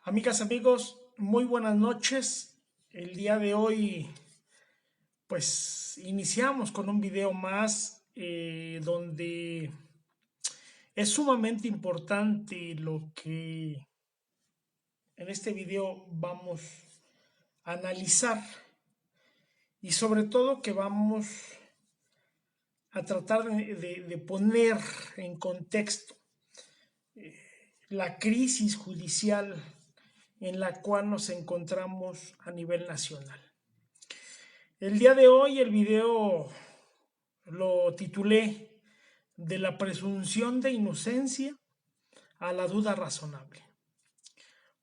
Amigas, amigos, muy buenas noches. El día de hoy, pues, iniciamos con un video más donde es sumamente importante lo que en este video vamos a analizar y sobre todo que vamos a tratar de poner en contexto la crisis judicial en la cual nos encontramos a nivel nacional. El día de hoy el video lo titulé de la presunción de inocencia a la duda razonable.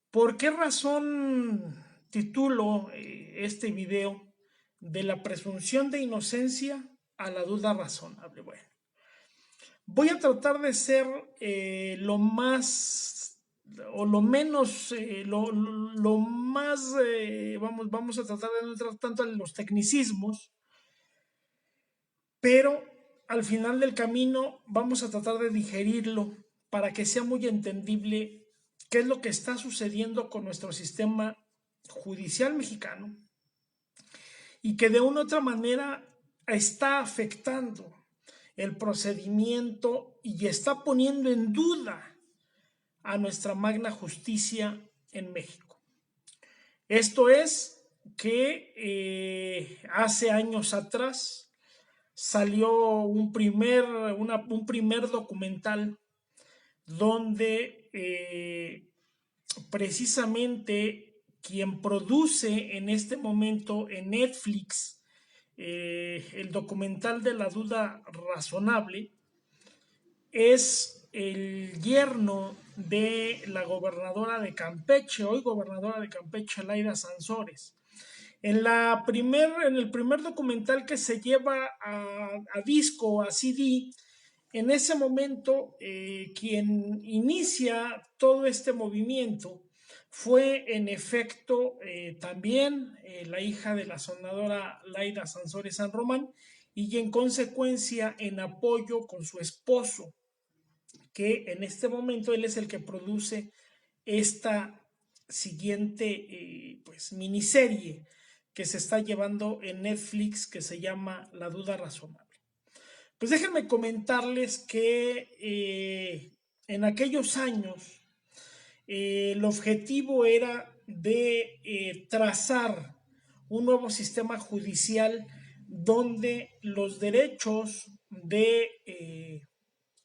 ¿Por qué razón titulo este video de la presunción de inocencia a la duda razonable? Bueno, voy a tratar de ser lo más o lo menos, lo más, vamos a tratar de no entrar tanto en los tecnicismos, pero al final del camino vamos a tratar de digerirlo para que sea muy entendible qué es lo que está sucediendo con nuestro sistema judicial mexicano y que de una u otra manera está afectando el procedimiento y está poniendo en duda a nuestra magna justicia en México. Esto es que hace años atrás salió un primer documental donde precisamente quien produce en este momento en Netflix el documental de la duda razonable es el yerno de la gobernadora de Campeche, hoy gobernadora de Campeche, Laida Sansores. En el primer documental que se lleva a disco, a CD, en ese momento quien inicia todo este movimiento fue en efecto también la hija de la senadora Laida Sansores San Román y en consecuencia en apoyo con su esposo, que en este momento él es el que produce esta siguiente pues miniserie que se está llevando en Netflix, que se llama La Duda Razonable. Pues déjenme comentarles que en aquellos años el objetivo era de trazar un nuevo sistema judicial donde los derechos de,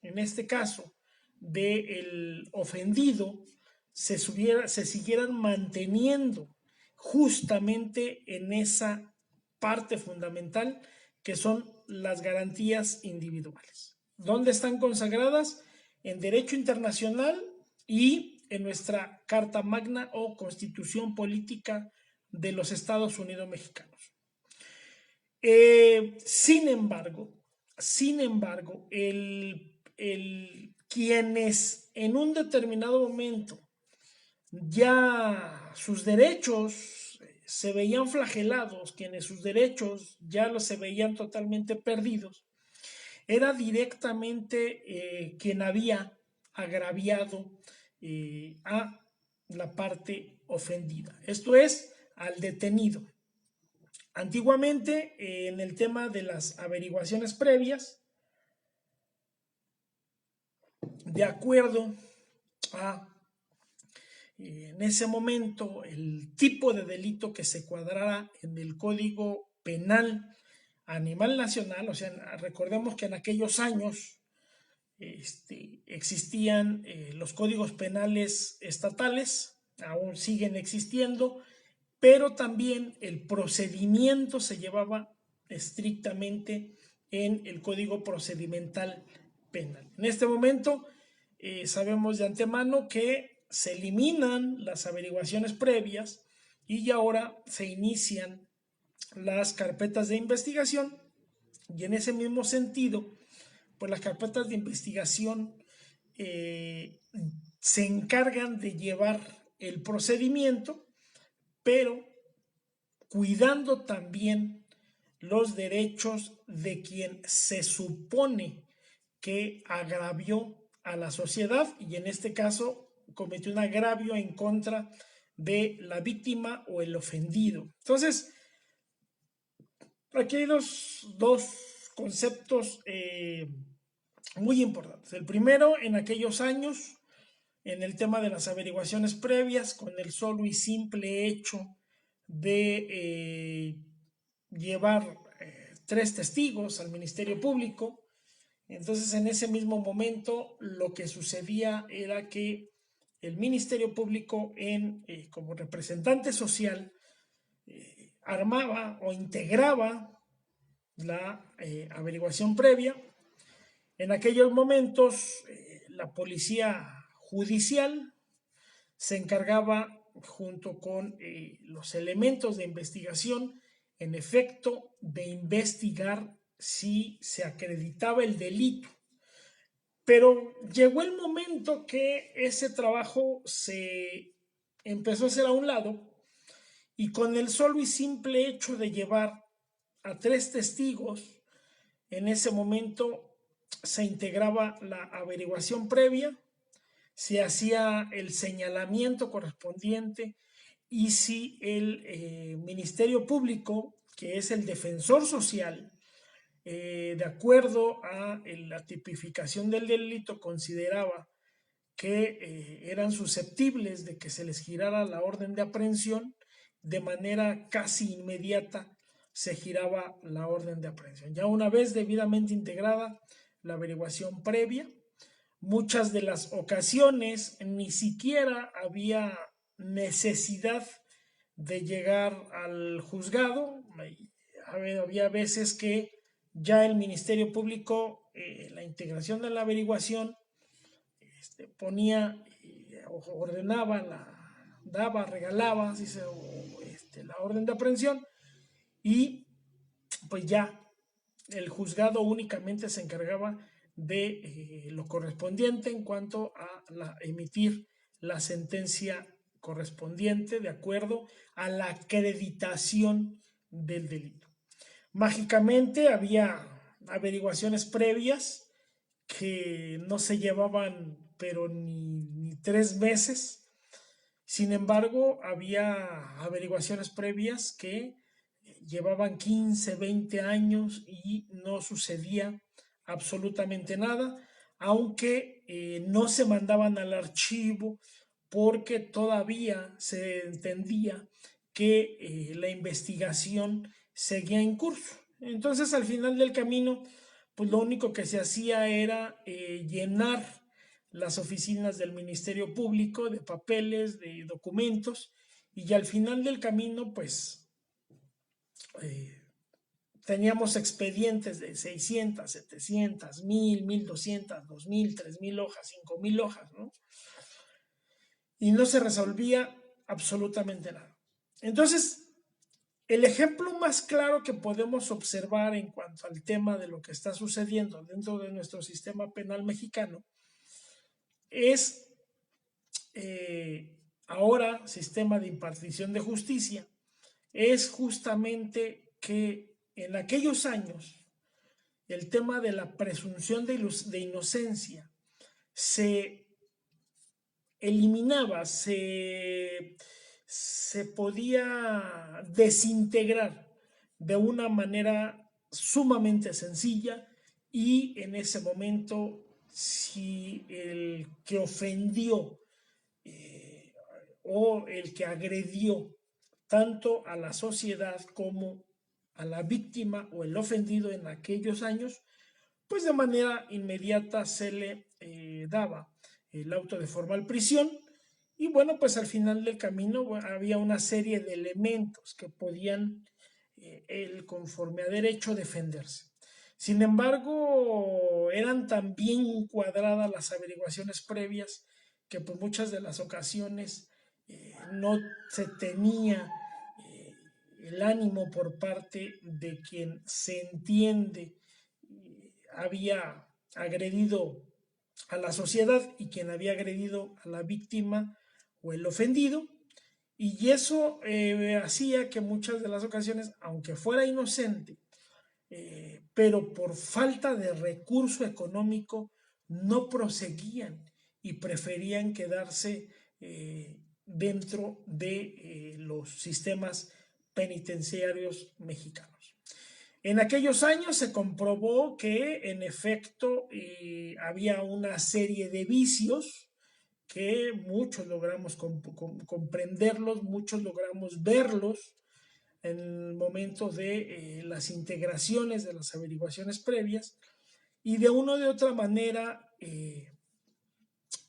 en este caso, del ofendido se siguieran manteniendo justamente en esa parte fundamental que son las garantías individuales. ¿Dónde están consagradas? En derecho internacional y en nuestra Carta Magna o Constitución Política de los Estados Unidos Mexicanos. Sin embargo, quienes en un determinado momento ya sus derechos se veían flagelados, quienes sus derechos ya los se veían totalmente perdidos, era directamente quien había agraviado a la parte ofendida, esto es, al detenido. Antiguamente, en el tema de las averiguaciones previas, de acuerdo a en ese momento el tipo de delito que se cuadrara en el Código Penal a nivel nacional, o sea, recordemos que en aquellos años existían los códigos penales estatales, aún siguen existiendo, pero también el procedimiento se llevaba estrictamente en el Código Procedimental Penal. En este momento sabemos de antemano que se eliminan las averiguaciones previas y ahora se inician las carpetas de investigación y en ese mismo sentido, pues las carpetas de investigación se encargan de llevar el procedimiento, pero cuidando también los derechos de quien se supone que agravió a la sociedad y en este caso cometió un agravio en contra de la víctima o el ofendido. Entonces, aquí hay dos conceptos muy importantes. El primero, en aquellos años, en el tema de las averiguaciones previas, con el solo y simple hecho de llevar 3 testigos al Ministerio Público. Entonces, en ese mismo momento, lo que sucedía era que el Ministerio Público, como representante social, armaba o integraba la averiguación previa. En aquellos momentos, la policía judicial se encargaba, junto con los elementos de investigación, en efecto, de investigar si se acreditaba el delito. Pero llegó el momento que ese trabajo se empezó a hacer a un lado, y con el solo y simple hecho de llevar a 3 testigos, en ese momento se integraba la averiguación previa, se hacía el señalamiento correspondiente, y si el Ministerio Público, que es el defensor social, de acuerdo a la tipificación del delito, consideraba que eran susceptibles de que se les girara la orden de aprehensión, de manera casi inmediata se giraba la orden de aprehensión. Ya una vez debidamente integrada la averiguación previa, muchas de las ocasiones ni siquiera había necesidad de llegar al juzgado. Había veces que ya el Ministerio Público, la integración de la averiguación, ponía, ordenaba, daba, regalaba, así la orden de aprehensión, y pues ya el juzgado únicamente se encargaba de lo correspondiente en cuanto a emitir la sentencia correspondiente de acuerdo a la acreditación del delito. Mágicamente había averiguaciones previas que no se llevaban pero ni 3 meses. Sin embargo, había averiguaciones previas que llevaban 15, 20 años y no sucedía absolutamente nada, aunque no se mandaban al archivo porque todavía se entendía que la investigación seguía en curso. Entonces, al final del camino, pues lo único que se hacía era llenar las oficinas del Ministerio Público de papeles, de documentos, y al final del camino, pues eh, teníamos expedientes de 600, 700, 1000, 1200, 2000, 3000 hojas, 5000 hojas, ¿no? Y no se resolvía absolutamente nada. Entonces, el ejemplo más claro que podemos observar en cuanto al tema de lo que está sucediendo dentro de nuestro sistema penal mexicano es ahora sistema de impartición de justicia, es justamente que en aquellos años el tema de la presunción de inocencia se eliminaba, se podía desintegrar de una manera sumamente sencilla, y en ese momento, si el que ofendió o el que agredió tanto a la sociedad como a la víctima o el ofendido en aquellos años, pues de manera inmediata se le daba el auto de formal prisión, y bueno, pues al final del camino había una serie de elementos que podían él, conforme a derecho, defenderse. Sin embargo, eran tan bien cuadradas las averiguaciones previas que por muchas de las ocasiones no se tenía el ánimo por parte de quien se entiende había agredido a la sociedad y quien había agredido a la víctima o el ofendido, y eso hacía que muchas de las ocasiones, aunque fuera inocente, pero por falta de recurso económico, no proseguían, y preferían quedarse dentro de los sistemas penitenciarios mexicanos. En aquellos años se comprobó que en efecto había una serie de vicios que muchos logramos comprenderlos, muchos logramos verlos en el momento de las integraciones de las averiguaciones previas, y de una o de otra manera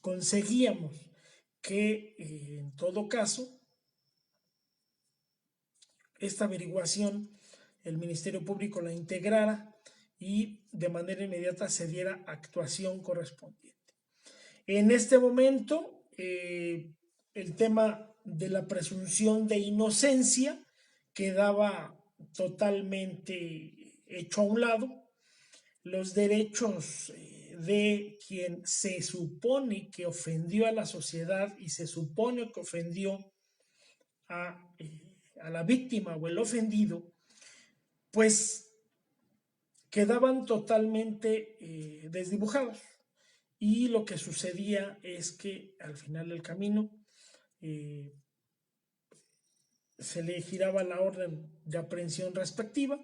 conseguíamos que en todo caso esta averiguación el Ministerio Público la integrara y de manera inmediata se diera actuación correspondiente. En este momento, el tema de la presunción de inocencia quedaba totalmente hecho a un lado. Los derechos de quien se supone que ofendió a la sociedad y se supone que ofendió a la víctima o el ofendido, pues quedaban totalmente desdibujados. Y lo que sucedía es que al final del camino se le giraba la orden de aprehensión respectiva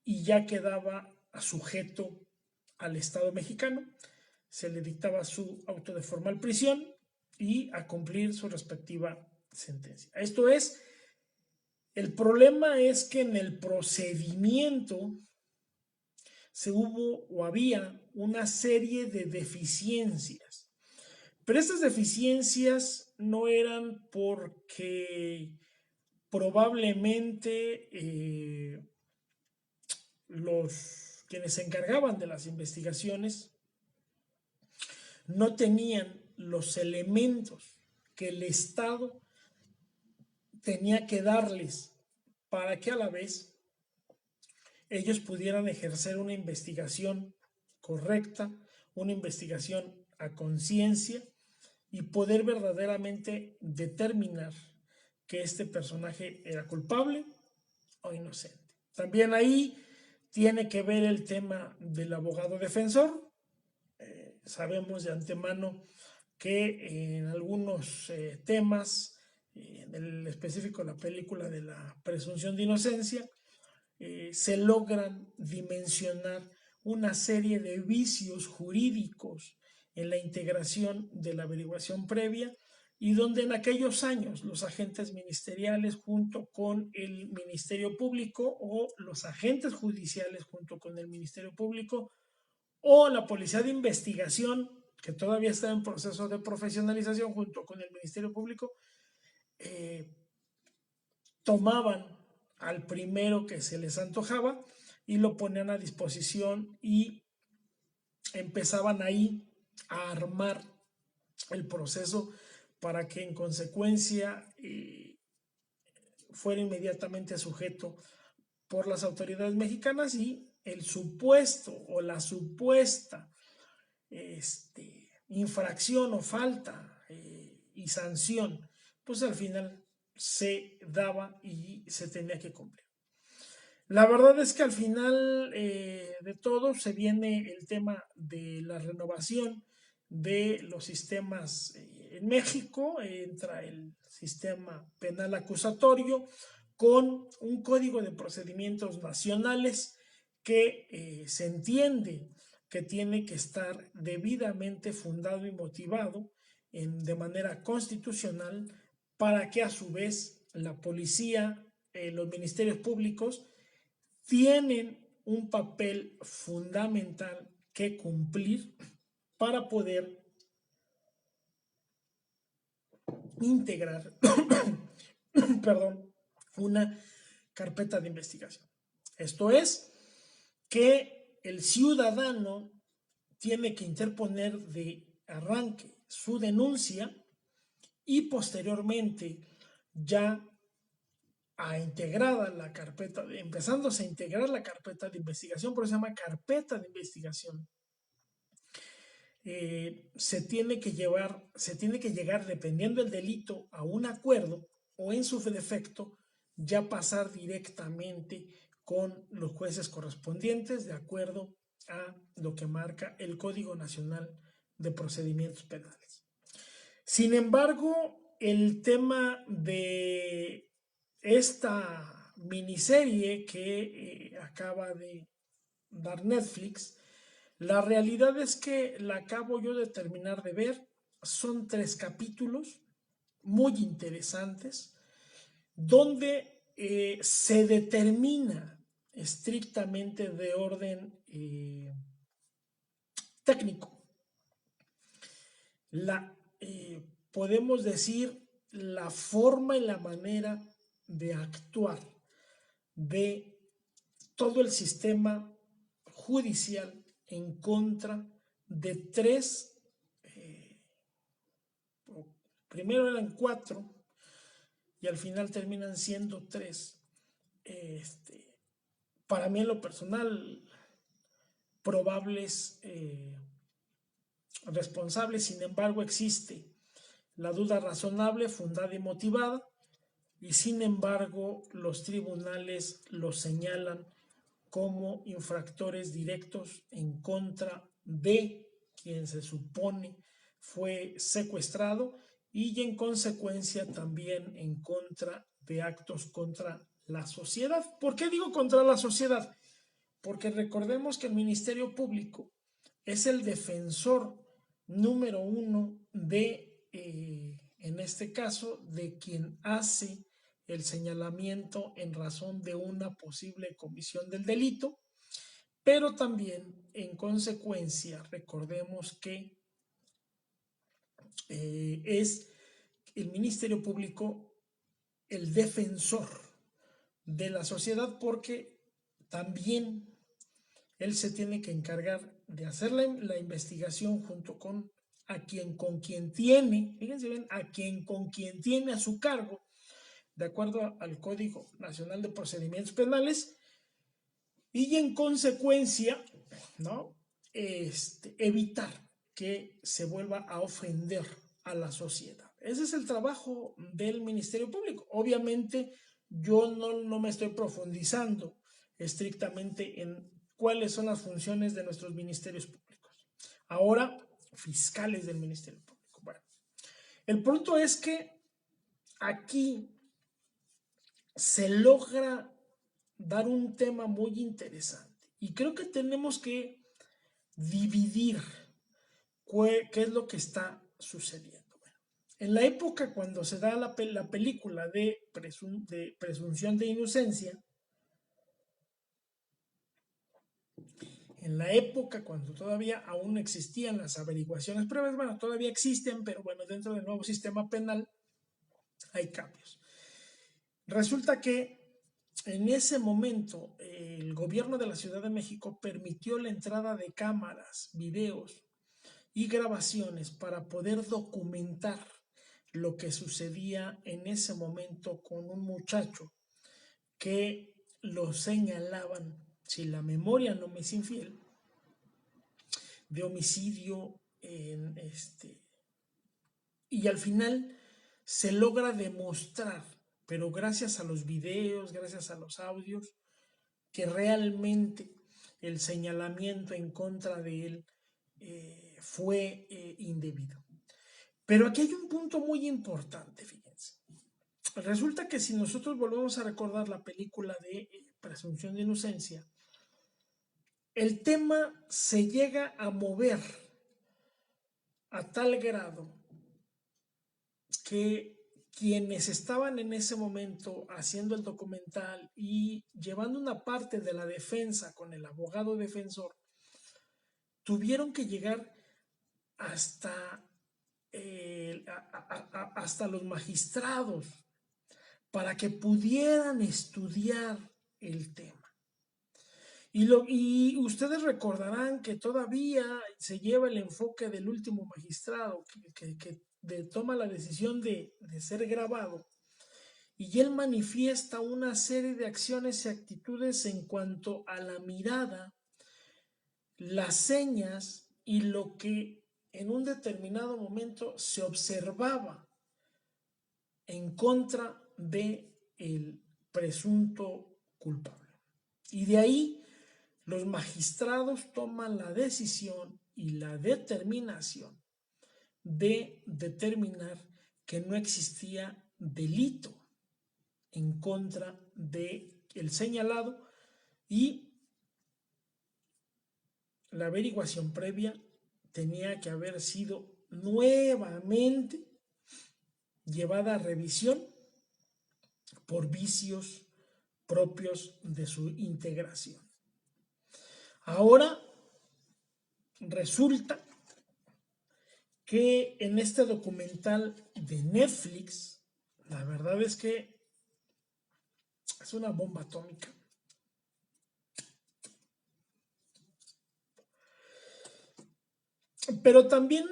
y ya quedaba sujeto al Estado mexicano, se le dictaba su auto de formal prisión y a cumplir su respectiva sentencia. Esto es, el problema es que en el procedimiento se hubo o había una serie de deficiencias, pero estas deficiencias no eran porque probablemente quienes se encargaban de las investigaciones no tenían los elementos que el Estado tenía que darles para que a la vez ellos pudieran ejercer una investigación correcta, una investigación a conciencia y poder verdaderamente determinar que este personaje era culpable o inocente. También ahí tiene que ver el tema del abogado defensor. Sabemos de antemano que en algunos temas, en el específico la película de la presunción de inocencia, se logran dimensionar una serie de vicios jurídicos en la integración de la averiguación previa y donde en aquellos años los agentes ministeriales junto con el Ministerio Público o los agentes judiciales junto con el Ministerio Público o la Policía de Investigación, que todavía está en proceso de profesionalización junto con el Ministerio Público, tomaban al primero que se les antojaba y lo ponían a disposición y empezaban ahí a armar el proceso para que en consecuencia fuera inmediatamente sujeto por las autoridades mexicanas y el supuesto o la supuesta infracción o falta y sanción, pues al final se daba y se tenía que cumplir. La verdad es que al final de todo se viene el tema de la renovación de los sistemas en México. Entra el sistema penal acusatorio con un código de procedimientos nacionales que se entiende que tiene que estar debidamente fundado y motivado de manera constitucional para que a su vez la policía, los ministerios públicos tienen un papel fundamental que cumplir para poder integrar perdón, una carpeta de investigación. Esto es que el ciudadano tiene que interponer de arranque su denuncia y posteriormente ya integrada la carpeta, empezándose a integrar la carpeta de investigación, por eso se llama carpeta de investigación. Se tiene que llegar, dependiendo del delito, a un acuerdo o en su defecto ya pasar directamente con los jueces correspondientes de acuerdo a lo que marca el Código Nacional de Procedimientos Penales. Sin embargo, el tema de esta miniserie que acaba de dar Netflix, la realidad es que la acabo yo de terminar de ver. Son 3 capítulos muy interesantes donde se determina estrictamente de orden técnico podemos decir, la forma y la manera de actuar de todo el sistema judicial en contra de 3, primero eran 4 y al final terminan siendo 3. Para mí en lo personal, probables responsables. Sin embargo, existe la duda razonable, fundada y motivada, y sin embargo los tribunales los señalan como infractores directos en contra de quien se supone fue secuestrado y en consecuencia también en contra de actos contra la sociedad. ¿Por qué digo contra la sociedad? Porque recordemos que el Ministerio Público es el defensor número 1 de, en este caso, de quien hace el señalamiento en razón de una posible comisión del delito, pero también en consecuencia recordemos que es el Ministerio Público el defensor de la sociedad porque también él se tiene que encargar de hacer la investigación junto con con quien tiene, fíjense bien, con quien tiene a su cargo, de acuerdo al Código Nacional de Procedimientos Penales, y en consecuencia, ¿no? Evitar que se vuelva a ofender a la sociedad. Ese es el trabajo del Ministerio Público. Obviamente, yo no me estoy profundizando estrictamente en cuáles son las funciones de nuestros ministerios públicos. Ahora, fiscales del Ministerio Público. Bueno, el punto es que aquí se logra dar un tema muy interesante y creo que tenemos que dividir qué es lo que está sucediendo. Bueno, en la época cuando se da la película de presunción de inocencia, en la época cuando todavía aún existían las averiguaciones previas, bueno, todavía existen, pero bueno, dentro del nuevo sistema penal hay cambios. Resulta que en ese momento el gobierno de la Ciudad de México permitió la entrada de cámaras, videos y grabaciones para poder documentar lo que sucedía en ese momento con un muchacho que lo señalaban, si la memoria no me es infiel, de homicidio y al final se logra demostrar, pero gracias a los videos, gracias a los audios, que realmente el señalamiento en contra de él fue indebido. Pero aquí hay un punto muy importante, fíjense. Resulta que si nosotros volvemos a recordar la película de Presunción de Inocencia, el tema se llega a mover a tal grado que quienes estaban en ese momento haciendo el documental y llevando una parte de la defensa con el abogado defensor, tuvieron que llegar hasta, hasta los magistrados para que pudieran estudiar el tema. Y ustedes recordarán que todavía se lleva el enfoque del último magistrado que toma la decisión de ser grabado y él manifiesta una serie de acciones y actitudes en cuanto a la mirada, las señas y lo que en un determinado momento se observaba en contra de el presunto culpable. Y de ahí los magistrados toman la decisión y la determinación de determinar que no existía delito en contra del señalado y la averiguación previa tenía que haber sido nuevamente llevada a revisión por vicios propios de su integración. Ahora resulta que en este documental de Netflix, la verdad es que es una bomba atómica. Pero también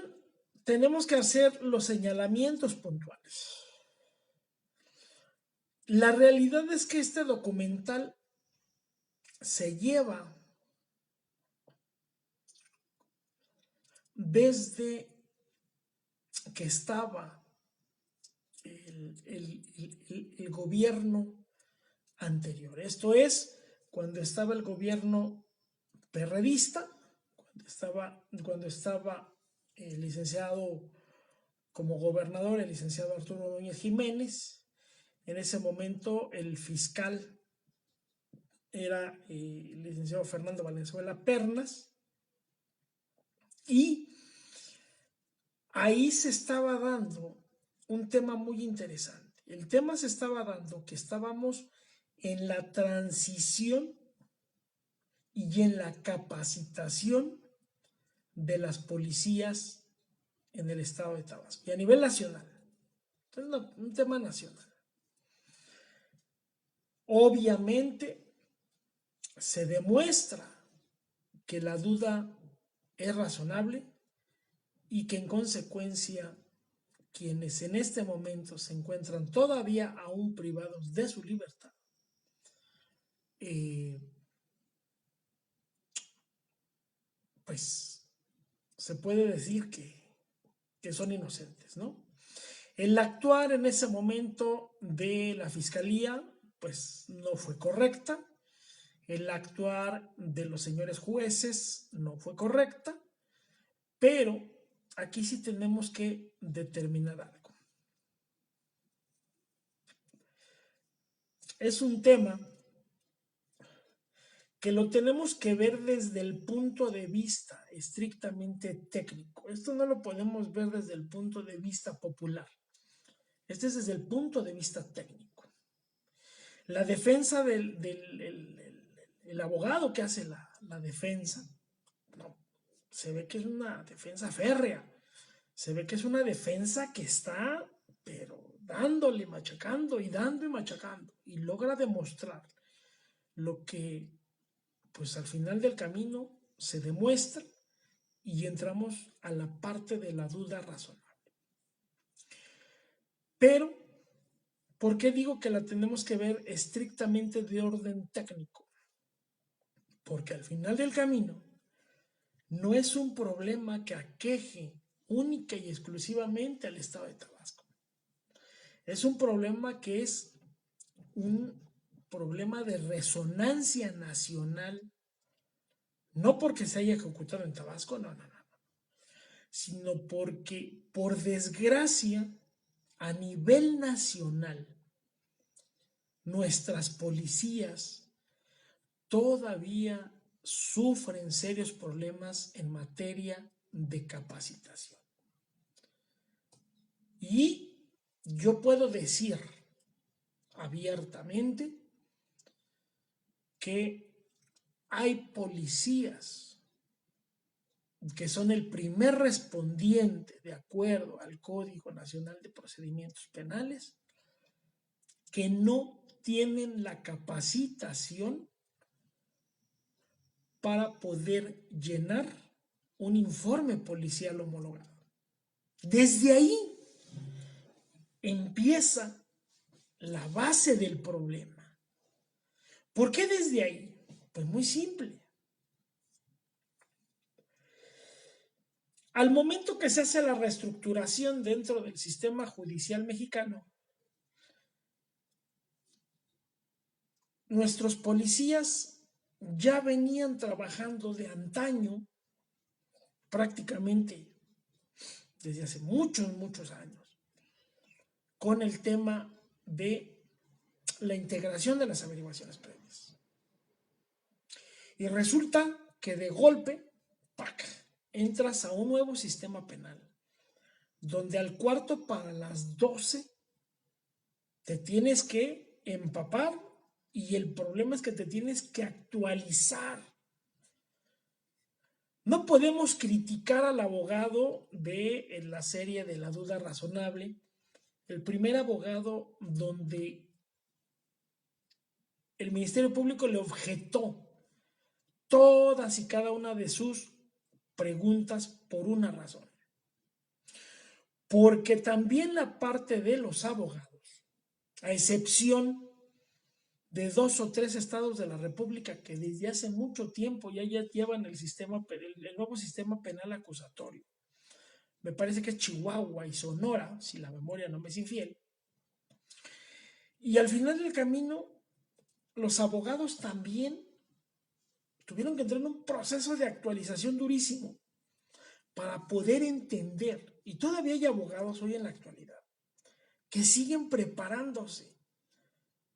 tenemos que hacer los señalamientos puntuales. La realidad es que este documental se lleva desde que estaba el gobierno anterior. Esto es, cuando estaba el gobierno perredista, cuando estaba el licenciado como gobernador, el licenciado Arturo Núñez Jiménez. En ese momento el fiscal era el licenciado Fernando Valenzuela Pernas, y ahí se estaba dando un tema muy interesante. El tema se estaba dando que estábamos en la transición y en la capacitación de las policías en el estado de Tabasco y a nivel nacional. Entonces, un tema nacional. Obviamente se demuestra que la duda es razonable y que en consecuencia quienes en este momento se encuentran todavía aún privados de su libertad pues se puede decir que son inocentes, ¿no? El actuar en ese momento de la fiscalía pues no fue correcta. El actuar de los señores jueces no fue correcta, pero aquí sí tenemos que determinar algo. Es un tema que lo tenemos que ver desde el punto de vista estrictamente técnico. Esto no lo podemos ver desde el punto de vista popular. Este es desde el punto de vista técnico. La defensa del el abogado que hace la defensa, no, se ve que es una defensa férrea, se ve que es una defensa que está, pero dándole, machacando y dando y machacando, y logra demostrar lo que, pues al final del camino, se demuestra y entramos a la parte de la duda razonable. Pero, ¿por qué digo que la tenemos que ver estrictamente de orden técnico? Porque al final del camino no es un problema que aqueje única y exclusivamente al estado de Tabasco. Es un problema que es un problema de resonancia nacional, no porque se haya ejecutado en Tabasco, no, sino porque, por desgracia, a nivel nacional, nuestras policías todavía sufren serios problemas en materia de capacitación. Y yo puedo decir abiertamente que hay policías que son el primer respondiente de acuerdo al Código Nacional de Procedimientos Penales, que no tienen la capacitación para poder llenar un informe policial homologado. Desde ahí empieza la base del problema. ¿Por qué desde ahí? Pues muy simple. Al momento que se hace la reestructuración dentro del sistema judicial mexicano, nuestros policías ya venían trabajando de antaño, prácticamente desde hace muchos, muchos años, con el tema de la integración de las averiguaciones previas. Y resulta que de golpe, ¡pac!, entras a un nuevo sistema penal, donde al cuarto para las 12 te tienes que empapar y el problema es que te tienes que actualizar. No podemos criticar al abogado de la serie de La Duda Razonable, el primer abogado donde el Ministerio Público le objetó todas y cada una de sus preguntas por una razón. Porque también la parte de los abogados, a excepción de 2 o 3 estados de la República que desde hace mucho tiempo ya llevan el nuevo sistema penal acusatorio. Me parece que es Chihuahua y Sonora, si la memoria no me es infiel. Y al final del camino, los abogados también tuvieron que entrar en un proceso de actualización durísimo para poder entender, y todavía hay abogados hoy en la actualidad que siguen preparándose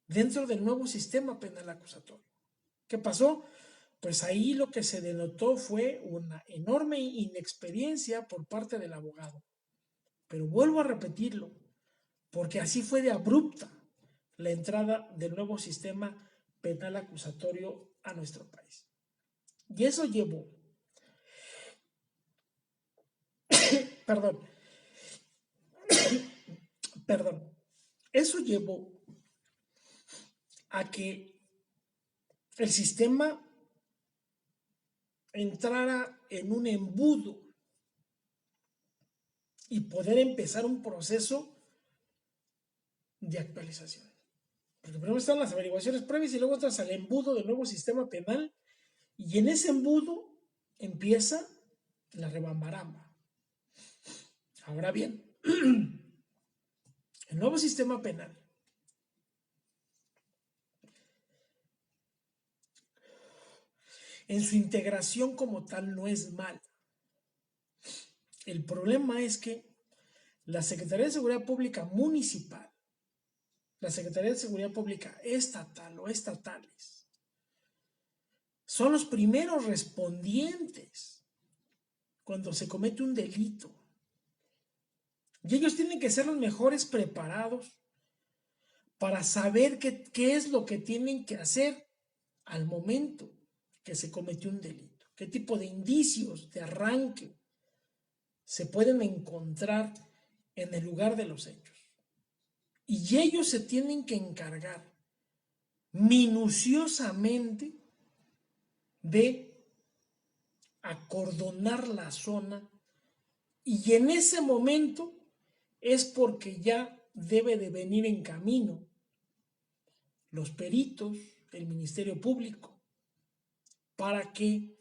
dentro del nuevo sistema penal acusatorio. ¿Qué pasó? Pues ahí lo que se denotó fue una enorme inexperiencia por parte del abogado. Pero vuelvo a repetirlo, porque así fue de abrupta la entrada del nuevo sistema penal acusatorio a nuestro país. Y eso llevó, perdón, eso llevó a que el sistema entrara en un embudo y poder empezar un proceso de actualización. Porque primero están las averiguaciones previas y luego entras al embudo del nuevo sistema penal y en ese embudo empieza la rebambaramba. Ahora bien, el nuevo sistema penal en su integración como tal no es mal. El problema es que la Secretaría de Seguridad Pública Municipal, la Secretaría de Seguridad Pública Estatal o estatales, son los primeros respondientes cuando se comete un delito. Y ellos tienen que ser los mejores preparados para saber qué es lo que tienen que hacer al momento que se cometió un delito. Qué tipo de indicios de arranque se pueden encontrar en el lugar de los hechos. Y ellos se tienen que encargar minuciosamente de acordonar la zona y en ese momento es porque ya debe de venir en camino los peritos, el Ministerio Público, para que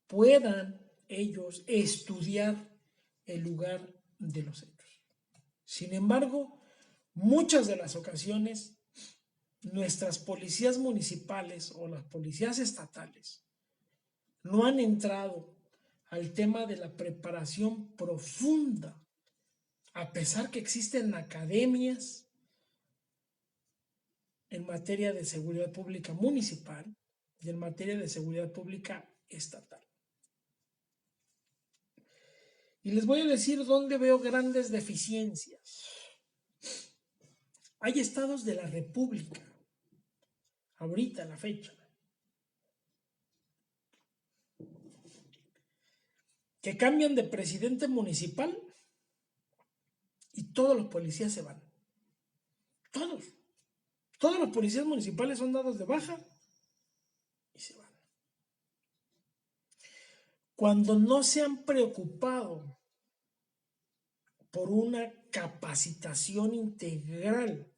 puedan ellos estudiar el lugar de los hechos. Sin embargo, muchas de las ocasiones, nuestras policías municipales o las policías estatales no han entrado al tema de la preparación profunda, a pesar que existen academias en materia de seguridad pública municipal y en materia de seguridad pública estatal. Y les voy a decir dónde veo grandes deficiencias. Hay estados de la República, ahorita, a la fecha, que cambian de presidente municipal y todos los policías se van. Todos. Todos los policías municipales son dados de baja y se van. Cuando no se han preocupado por una capacitación integral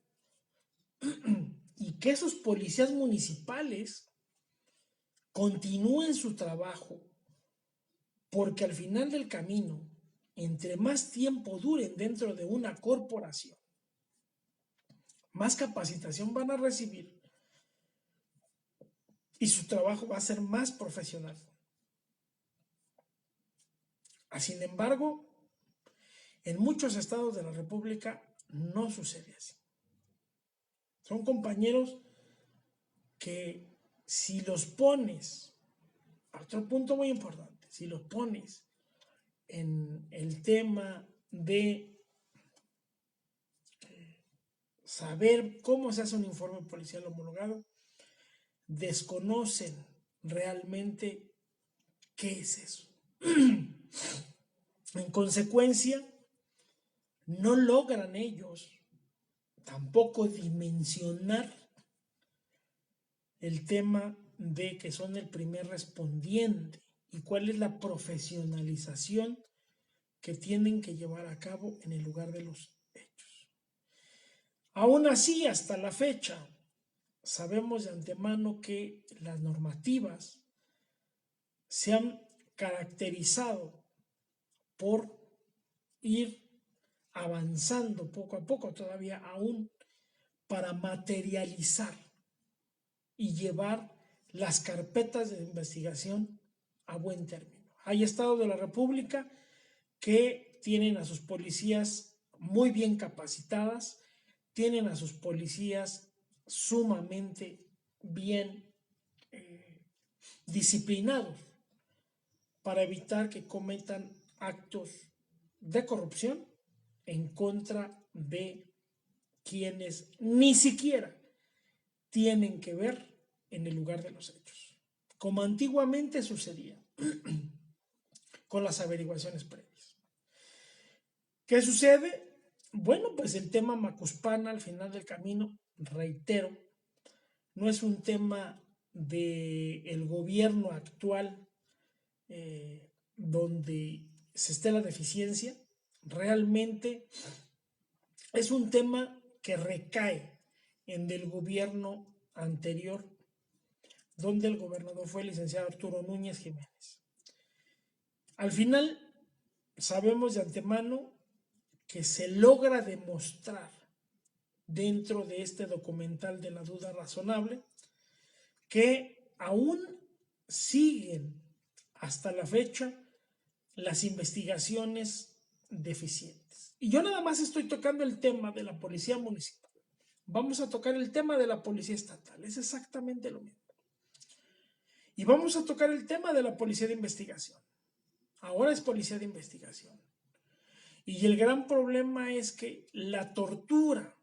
y que esos policías municipales continúen su trabajo, porque al final del camino, entre más tiempo duren dentro de una corporación, más capacitación van a recibir y su trabajo va a ser más profesional. Sin embargo, En muchos estados de la República no sucede así. Son compañeros que si los pones, otro punto muy importante, si los pones en el tema de saber cómo se hace un informe policial homologado, desconocen realmente qué es eso. En consecuencia, no logran ellos tampoco dimensionar el tema de que son el primer respondiente y cuál es la profesionalización que tienen que llevar a cabo en el lugar de los hechos. Aún así, hasta la fecha, sabemos de antemano que las normativas se han caracterizado por ir avanzando poco a poco, todavía aún, para materializar y llevar las carpetas de investigación a buen término. Hay estados de la República que tienen a sus policías muy bien capacitadas, tienen a sus policías sumamente bien disciplinados para evitar que cometan actos de corrupción en contra de quienes ni siquiera tienen que ver en el lugar de los hechos, como antiguamente sucedía con las averiguaciones previas. ¿Qué sucede? Bueno, pues el tema Macuspana al final del camino, reitero, no es un tema del gobierno actual donde se esté la deficiencia, realmente es un tema que recae en el gobierno anterior, donde el gobernador fue el licenciado Arturo Núñez Jiménez. Al final, sabemos de antemano que se logra demostrar dentro de este documental de la duda razonable que aún siguen hasta la fecha las investigaciones deficientes. Y yo nada más estoy tocando el tema de la policía municipal. Vamos a tocar el tema de la policía estatal, es exactamente lo mismo. Y vamos a tocar el tema de la policía de investigación. Ahora es policía de investigación. Y el gran problema es que la tortura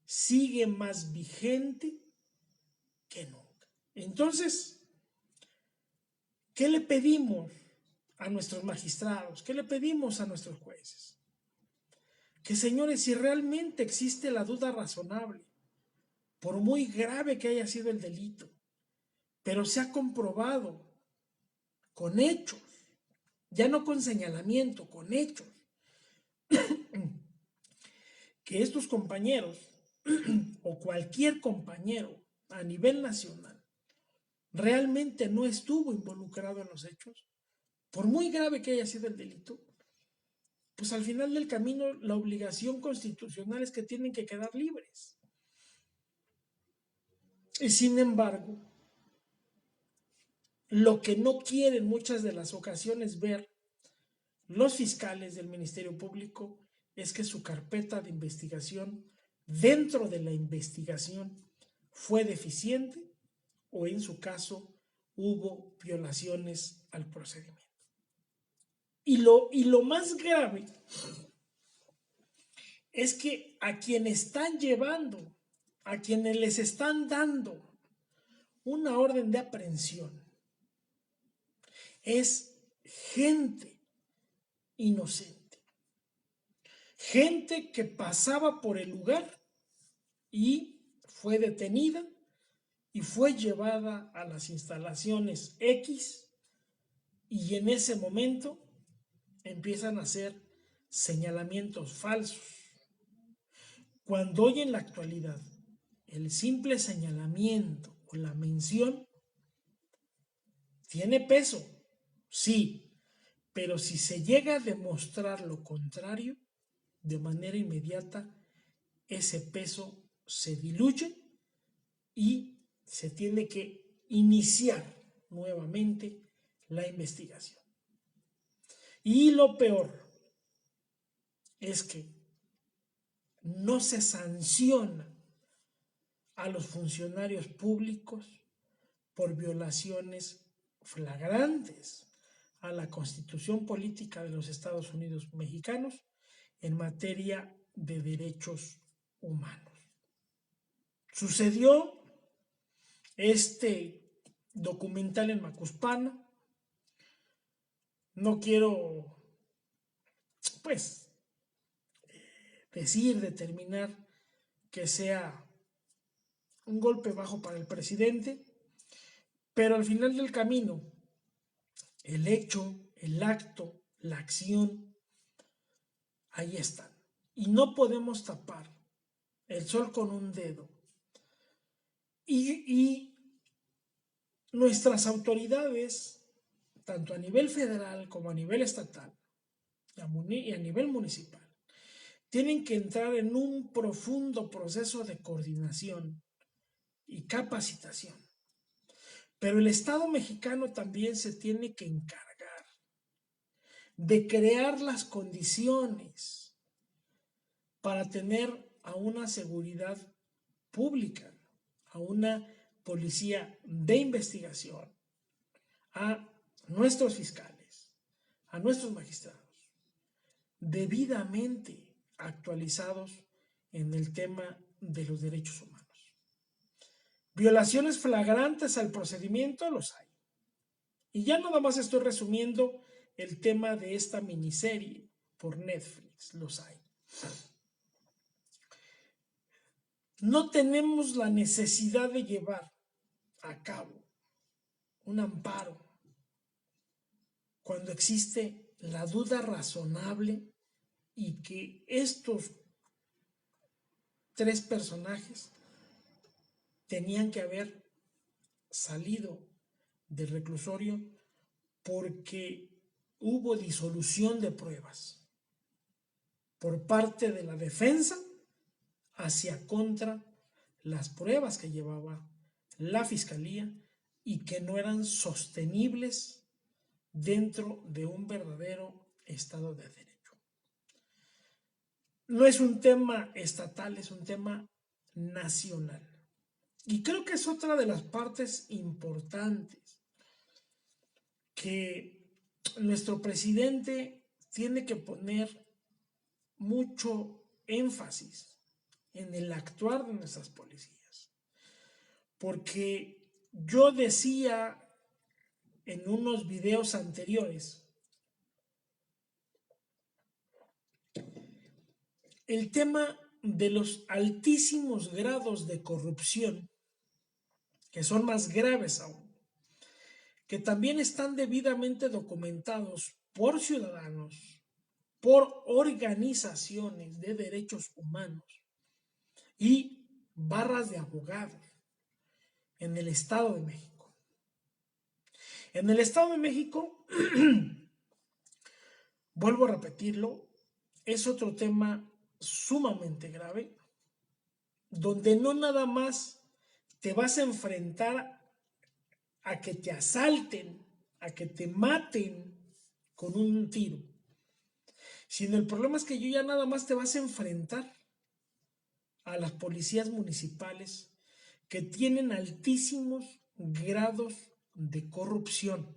sigue más vigente que nunca. Entonces, ¿qué le pedimos a nuestros magistrados? ¿Qué le pedimos a nuestros jueces? Que, señores, si realmente existe la duda razonable, por muy grave que haya sido el delito, pero se ha comprobado con hechos, ya no con señalamiento, con hechos, que estos compañeros o cualquier compañero a nivel nacional realmente no estuvo involucrado en los hechos, por muy grave que haya sido el delito, pues al final del camino la obligación constitucional es que tienen que quedar libres. Y sin embargo, lo que no quieren muchas de las ocasiones ver los fiscales del Ministerio Público es que su carpeta de investigación, dentro de la investigación, fue deficiente o en su caso hubo violaciones al procedimiento. Y lo más grave es que a quienes están llevando, a quienes les están dando una orden de aprehensión, es gente inocente. Gente que pasaba por el lugar y fue detenida y fue llevada a las instalaciones X y en ese momento empiezan a hacer señalamientos falsos. Cuando hoy en la actualidad el simple señalamiento o la mención tiene peso, sí, pero si se llega a demostrar lo contrario, de manera inmediata, ese peso se diluye y se tiene que iniciar nuevamente la investigación. Y lo peor es que no se sanciona a los funcionarios públicos por violaciones flagrantes a la Constitución Política de los Estados Unidos Mexicanos en materia de derechos humanos. Sucedió este documental en Macuspana. No quiero, pues, determinar que sea un golpe bajo para el presidente, pero al final del camino, el hecho, el acto, la acción, ahí están. Y no podemos tapar el sol con un dedo. Y nuestras autoridades, tanto a nivel federal como a nivel estatal y a nivel municipal, tienen que entrar en un profundo proceso de coordinación y capacitación. Pero el Estado mexicano también se tiene que encargar de crear las condiciones para tener a una seguridad pública, a una policía de investigación, a nuestros fiscales, a nuestros magistrados, debidamente actualizados en el tema de los derechos humanos. Violaciones flagrantes al procedimiento los hay. Y ya nada más estoy resumiendo el tema de esta miniserie por Netflix, los hay. No tenemos la necesidad de llevar a cabo un amparo cuando existe la duda razonable y que estos tres personajes tenían que haber salido del reclusorio porque hubo disolución de pruebas por parte de la defensa hacia contra las pruebas que llevaba la fiscalía y que no eran sostenibles dentro de un verdadero Estado de Derecho. No es un tema estatal, es un tema nacional. Y creo que es otra de las partes importantes que nuestro presidente tiene que poner mucho énfasis en el actuar de nuestras policías. Porque yo decía en unos videos anteriores, el tema de los altísimos grados de corrupción, que son más graves aún, que también están debidamente documentados por ciudadanos, por organizaciones de derechos humanos y barras de abogados en el Estado de México. En el Estado de México, vuelvo a repetirlo, es otro tema sumamente grave, donde no nada más te vas a enfrentar a que te asalten, a que te maten con un tiro, sino el problema es que ya nada más te vas a enfrentar a las policías municipales que tienen altísimos grados de corrupción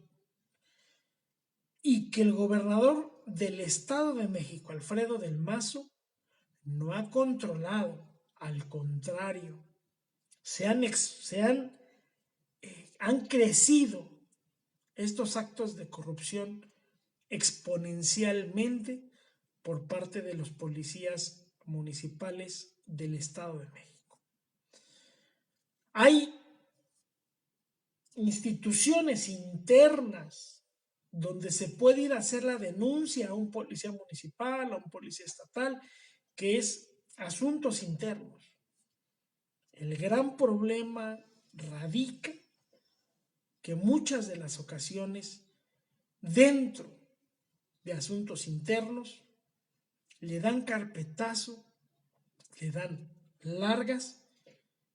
y que el gobernador del Estado de México, Alfredo del Mazo, no ha controlado, al contrario, han crecido estos actos de corrupción exponencialmente por parte de los policías municipales del Estado de México. Hay instituciones internas donde se puede ir a hacer la denuncia a un policía municipal, a un policía estatal, que es asuntos internos. El gran problema radica que muchas de las ocasiones dentro de asuntos internos le dan carpetazo, le dan largas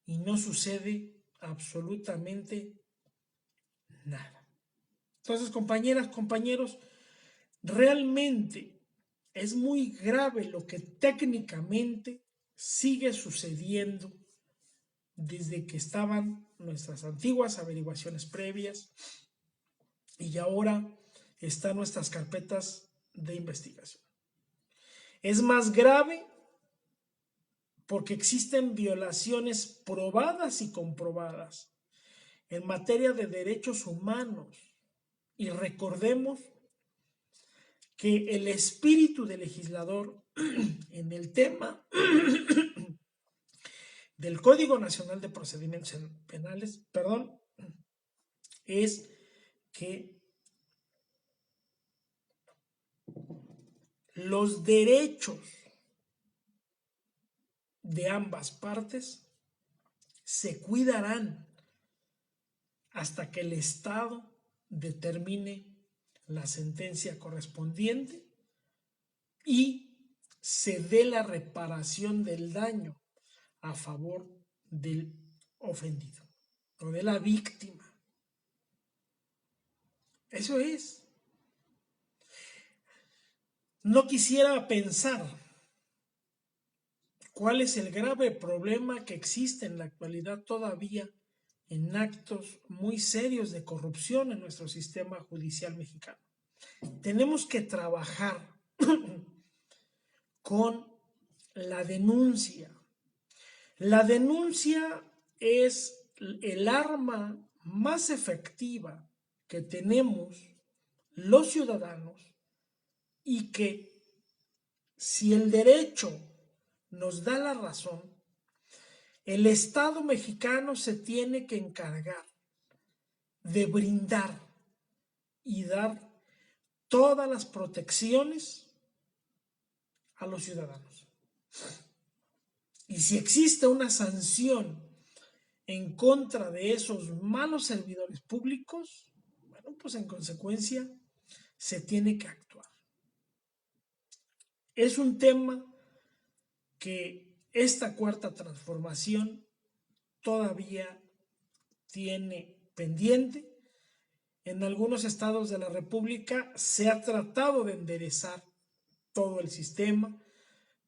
y no sucede absolutamente nada. Entonces, compañeras, compañeros, realmente es muy grave lo que técnicamente sigue sucediendo desde que estaban nuestras antiguas averiguaciones previas y ahora están nuestras carpetas de investigación. Es más grave porque existen violaciones probadas y comprobadas en materia de derechos humanos. Y recordemos que el espíritu del legislador en el tema del Código Nacional de Procedimientos Penales, es que los derechos de ambas partes se cuidarán hasta que el Estado determine la sentencia correspondiente y se dé la reparación del daño a favor del ofendido o de la víctima. Eso es. No quisiera pensar cuál es el grave problema que existe en la actualidad todavía en actos muy serios de corrupción en nuestro sistema judicial mexicano. Tenemos que trabajar con la denuncia. La denuncia es el arma más efectiva que tenemos los ciudadanos y que si el derecho nos da la razón, el Estado mexicano se tiene que encargar de brindar y dar todas las protecciones a los ciudadanos. Y si existe una sanción en contra de esos malos servidores públicos, bueno, pues en consecuencia se tiene que actuar. Es un tema que esta cuarta transformación todavía tiene pendiente. En algunos estados de la República se ha tratado de enderezar todo el sistema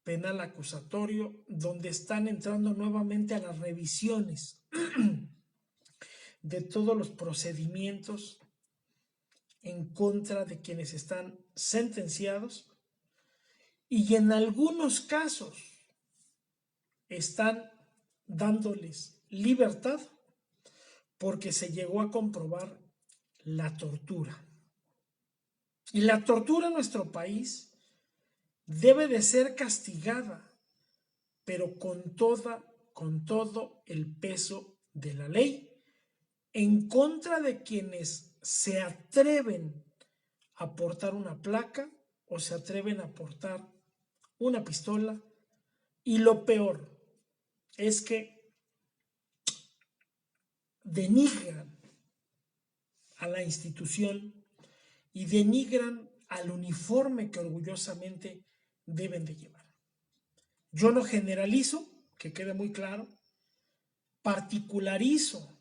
penal acusatorio, donde están entrando nuevamente a las revisiones de todos los procedimientos en contra de quienes están sentenciados y en algunos casos están dándoles libertad porque se llegó a comprobar la tortura. Y la tortura en nuestro país debe de ser castigada, pero con todo el peso de la ley, en contra de quienes se atreven a portar una placa o se atreven a portar una pistola. Y lo peor es que denigran a la institución y denigran al uniforme que orgullosamente deben de llevar. Yo no generalizo, que quede muy claro, particularizo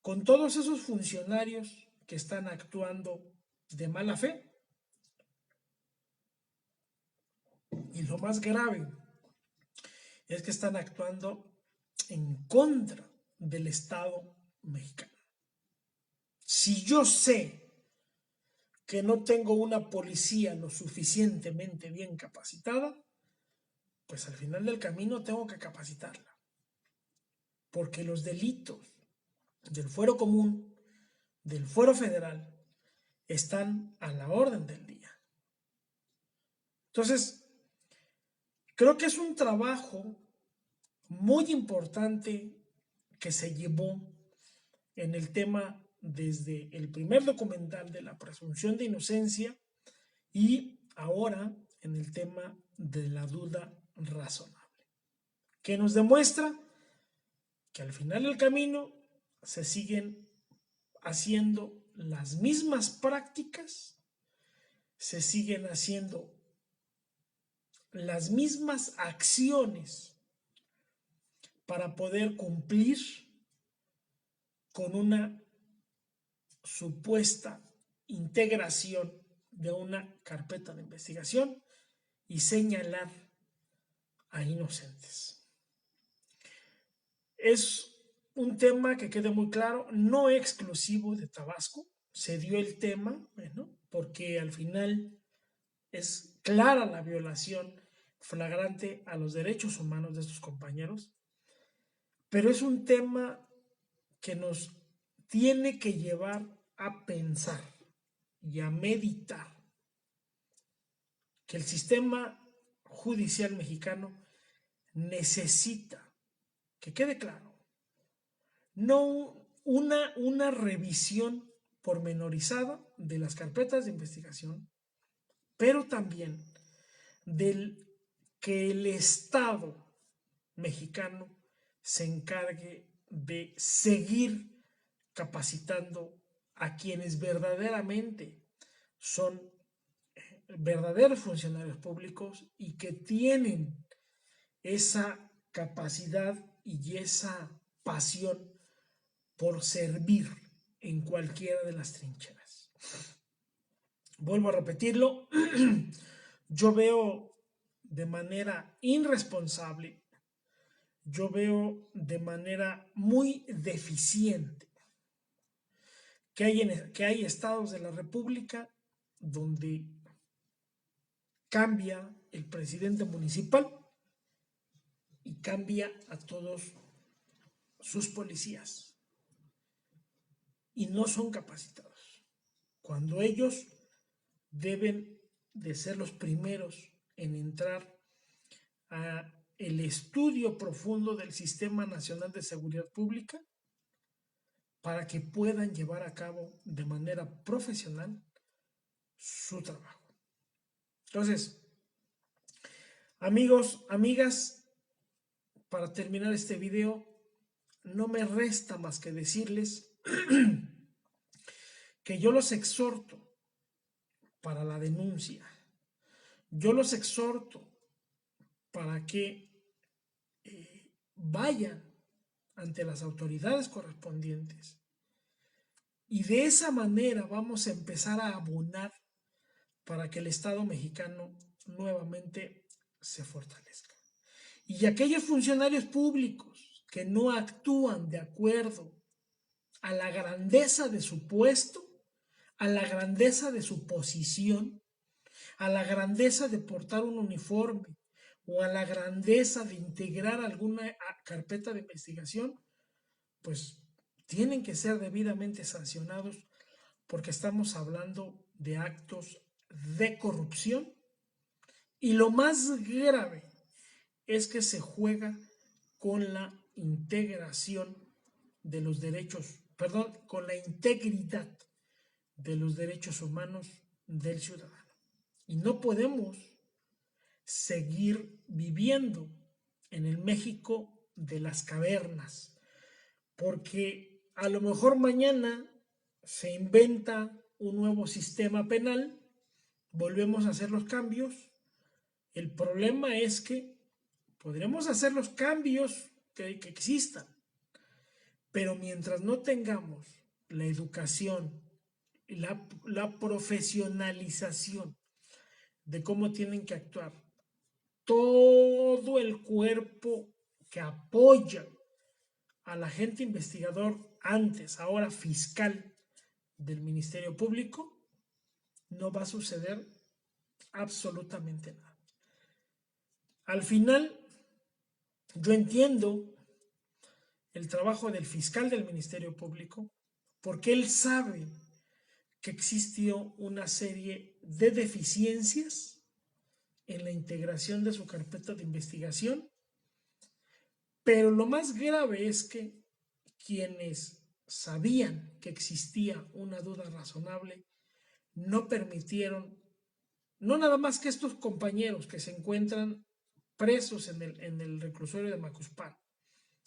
con todos esos funcionarios que están actuando de mala fe. Y lo más grave es que están actuando en contra del Estado mexicano. Si yo sé que no tengo una policía lo suficientemente bien capacitada, pues al final del camino tengo que capacitarla. Porque los delitos del fuero común, del fuero federal, están a la orden del día. Entonces, creo que es un trabajo muy importante que se llevó en el tema desde el primer documental de la presunción de inocencia y ahora en el tema de la duda razonable, que nos demuestra que al final del camino se siguen haciendo las mismas prácticas, se siguen haciendo las mismas acciones para poder cumplir con una supuesta integración de una carpeta de investigación y señalar a inocentes. Es un tema que quede muy claro, no exclusivo de Tabasco. Se dio el tema, bueno, porque al final es clara la violación flagrante a los derechos humanos de estos compañeros, pero es un tema que nos tiene que llevar a pensar y a meditar que el sistema judicial mexicano necesita, que quede claro, no una revisión pormenorizada de las carpetas de investigación, pero también del que el Estado mexicano se encargue de seguir capacitando a quienes verdaderamente son verdaderos funcionarios públicos y que tienen esa capacidad y esa pasión por servir en cualquiera de las trincheras. Vuelvo a repetirlo, yo veo de manera irresponsable, yo veo de manera muy deficiente que hay estados de la República donde cambia el presidente municipal y cambia a todos sus policías y no son capacitados, cuando ellos deben de ser los primeros en entrar a el estudio profundo del Sistema Nacional de Seguridad Pública para que puedan llevar a cabo de manera profesional su trabajo. Entonces, amigos, amigas, para terminar este video, no me resta más que decirles que yo los exhorto para la denuncia. Yo los exhorto para que vayan ante las autoridades correspondientes y de esa manera vamos a empezar a abonar para que el Estado mexicano nuevamente se fortalezca. Y aquellos funcionarios públicos que no actúan de acuerdo a la grandeza de su puesto, a la grandeza de su posición, a la grandeza de portar un uniforme o a la grandeza de integrar alguna carpeta de investigación, pues tienen que ser debidamente sancionados porque estamos hablando de actos de corrupción y lo más grave es que se juega con la integración de los derechos, perdón, con la integridad de los derechos humanos del ciudadano. Y no podemos seguir viviendo en el México de las cavernas, porque a lo mejor mañana se inventa un nuevo sistema penal, volvemos a hacer los cambios. El problema es que podremos hacer los cambios que existan, pero mientras no tengamos la educación, la profesionalización de cómo tienen que actuar todo el cuerpo que apoya al agente investigador, antes, ahora fiscal del Ministerio Público, no va a suceder absolutamente nada. Al final, yo entiendo el trabajo del fiscal del Ministerio Público porque él sabe que existió una serie de deficiencias en la integración de su carpeta de investigación, pero lo más grave es que quienes sabían que existía una duda razonable no permitieron, no nada más que estos compañeros que se encuentran presos en el reclusorio de Macuspán,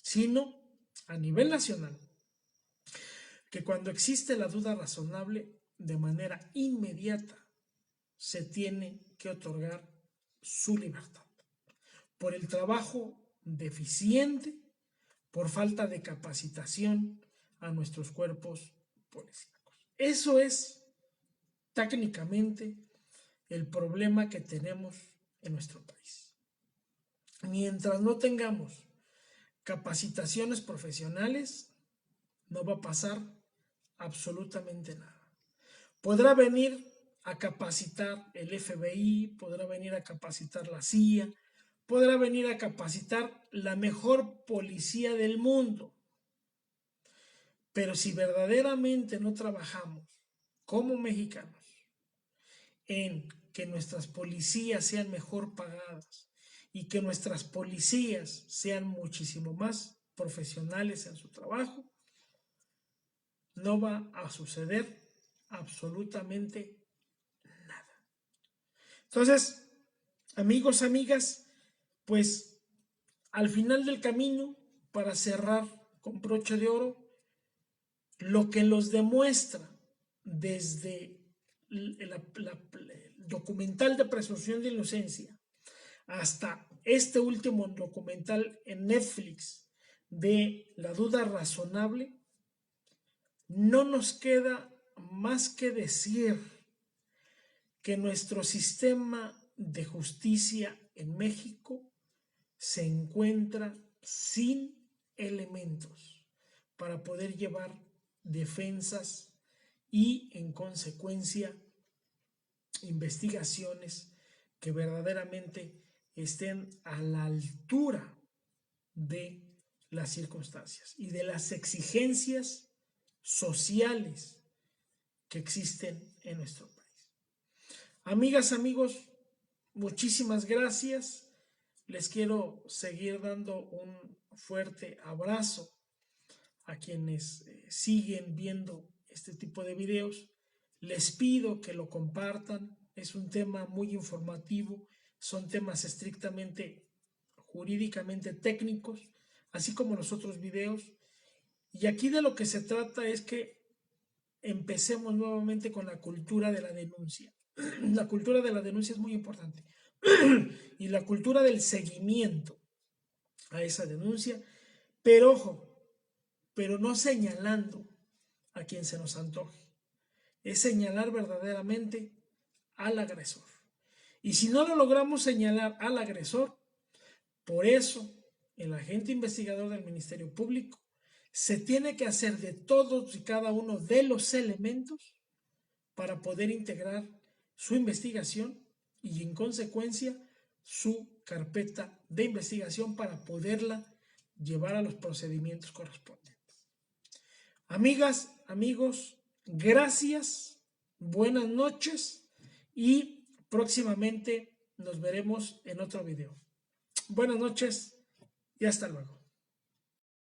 sino a nivel nacional, que cuando existe la duda razonable, de manera inmediata se tiene que otorgar su libertad por el trabajo deficiente, por falta de capacitación a nuestros cuerpos policíacos. Eso es técnicamente el problema que tenemos en nuestro país. Mientras no tengamos capacitaciones profesionales, no va a pasar absolutamente nada. Podrá venir a capacitar el FBI, podrá venir a capacitar la CIA, podrá venir a capacitar la mejor policía del mundo. Pero si verdaderamente no trabajamos como mexicanos en que nuestras policías sean mejor pagadas y que nuestras policías sean muchísimo más profesionales en su trabajo, no va a suceder absolutamente nada. Entonces, amigos, amigas, pues al final del camino, para cerrar con broche de oro, lo que los demuestra desde el documental de presunción de inocencia hasta este último documental en Netflix de La duda razonable, no nos queda más que decir que nuestro sistema de justicia en México se encuentra sin elementos para poder llevar defensas y, en consecuencia, investigaciones que verdaderamente estén a la altura de las circunstancias y de las exigencias sociales que existen en nuestro país. Amigas, amigos, muchísimas gracias. Les quiero seguir dando un fuerte abrazo a quienes siguen viendo este tipo de videos. Les pido que lo compartan. Es un tema muy informativo. Son temas estrictamente jurídicamente técnicos, así como los otros videos. Y aquí de lo que se trata es que empecemos nuevamente con la cultura de la denuncia. La cultura de la denuncia es muy importante. Y la cultura del seguimiento a esa denuncia, pero ojo, pero no señalando a quien se nos antoje, es señalar verdaderamente al agresor. Y si no lo logramos señalar al agresor, por eso el agente investigador del Ministerio Público se tiene que hacer de todos y cada uno de los elementos para poder integrar su investigación y, en consecuencia, su carpeta de investigación para poderla llevar a los procedimientos correspondientes. Amigas, amigos, gracias, buenas noches y próximamente nos veremos en otro video. Buenas noches y hasta luego.